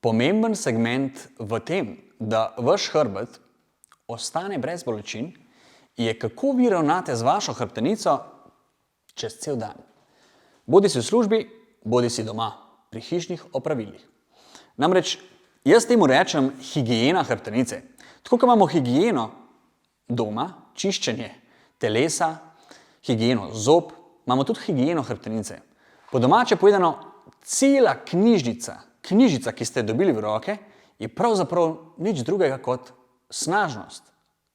Pomemben segment v tem, da vaš hrbet ostane brez bolečin, je kako vi ravnate z vašo hrbtenico čez cel dan. Bodi si v službi, bodi si doma, pri hišnih opravilih. Namreč, jaz temu rečem higiena hrbtenice. Tako kot imamo higieno doma, čiščenje telesa, higieno zob, imamo tudi higieno hrbtenice. Po domače povedano, cela knjižica, ki ste dobili v roke, je pravzaprav nič drugega kot snažnost,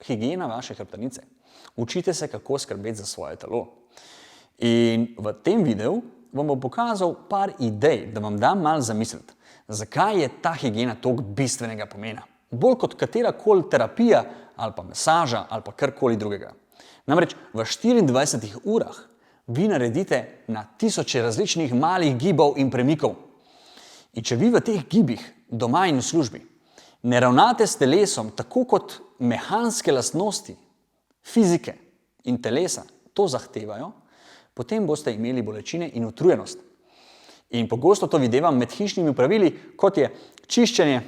higiena vaše hrbtenice. Učite se, kako skrbeti za svoje telo. In v tem videu vam bom pokazal par idej, da vam dam malo zamisliti, zakaj je ta higiena toliko bistvenega pomena. Bolj kot katerakoli terapija ali pa masaža ali pa karkoli drugega. Namreč v 24 urah vi naredite na tisoče različnih malih gibov in premikov. In če vi v teh gibih, doma in v službi, ne ravnate s telesom tako kot mehanske lastnosti, fizike in telesa to zahtevajo, potem boste imeli bolečine in utrujenost. In pogosto to videvam med hišnimi opravili, kot je čiščenje,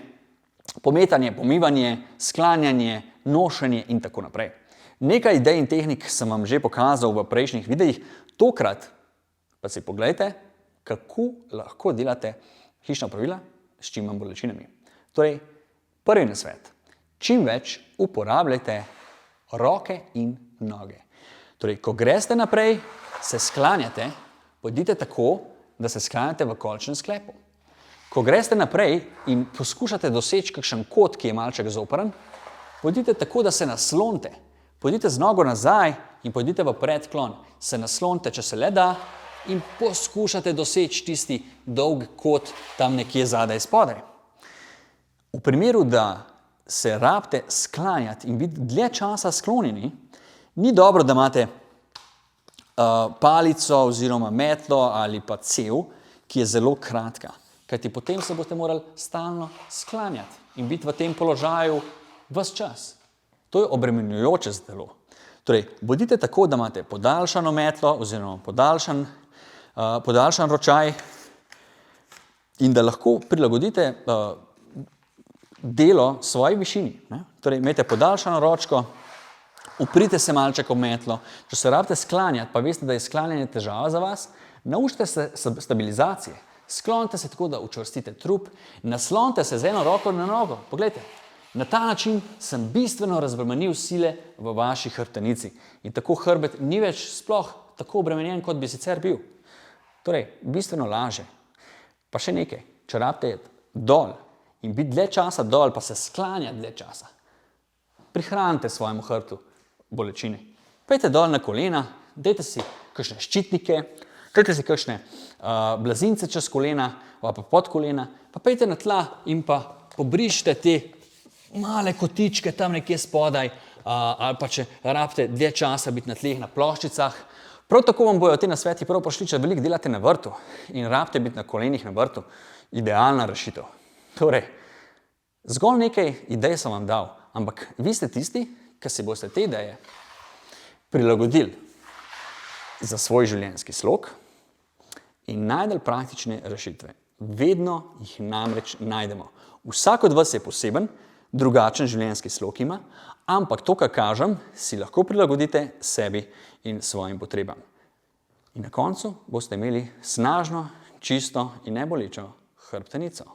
pometanje, pomivanje, sklanjanje, nošenje in tako naprej. Nekaj idej in tehnik sem vam že pokazal v prejšnjih videih, tokrat pa si poglejte, kako lahko delate hišna opravila s čim manj bolečinami. Torej, prvi nasvet. Čim več uporabljajte roke in noge. Torej, ko greste naprej, se sklanjate, pojdite tako, da se sklanjate v kolčnem sklepu. Ko greste naprej in poskušate doseči kakšen kot, ki je malček zoprn, pojdite tako, da se naslonite. Pojdite z nogo nazaj in pojdite v predklon. Se naslonite, če se le da, in poskušate doseči tisti dolg kot tam nekje zadaj spodaj. V primeru, da se rabite sklanjati in biti dlje časa sklonjeni, ni dobro, da imate palico oziroma metlo ali pa cev, ki je zelo kratka. Kajti potem se boste morali stalno sklanjati in biti v tem položaju ves čas. To je obremenjujoče za telo. Torej, bodite tako, da imate podaljšano metlo oziroma podaljšan ročaj in da lahko prilagodite delo svoji višini. Torej, imejte podaljšano ročko, uprite se malček ob metlo. Če se rabite sklanjati, pa veste, da je sklanjanje težava za vas, naučite se stabilizacije. Sklonite se tako, da učvrstite trup, naslonite se z eno roko na nogo. Poglejte, na ta način sem bistveno razbremenil sile v vaši hrbtenici. In tako hrbet ni več sploh tako obremenjen, kot bi sicer bil. Torej, bistveno lažje. Pa še nekaj, če rabite dol in biti dlje časa dol, pa se sklanjati dlje časa, prihranite svojemu hrbtu bolečine. Pojdite dol na kolena, dajte si kakšne ščitnike, dajte si kakšne blazince čez kolena, pa pod kolena, pa pojdite na tla in pa pobrišite te male kotičke tam nekje spodaj, ali pa če rabite dlje časa biti na tleh, na ploščicah. Prav tako vam bojo te nasveti prav prišli, če veliko delate na vrtu in rabite biti na kolenih na vrtu. Idealna rešitev. Torej, zgolj nekaj idej sem vam dal, ampak vi ste tisti, ki si boste te ideje prilagodili za svoj življenjski slog in najdeli praktične rešitve. Vedno jih namreč najdemo. Vsak od vas je poseben, drugačen življenjski slog ima, ampak to, kar kažem, si lahko prilagodite sebi in svojim potrebam. In na koncu boste imeli snažno, čisto in nebolečo hrbtenico.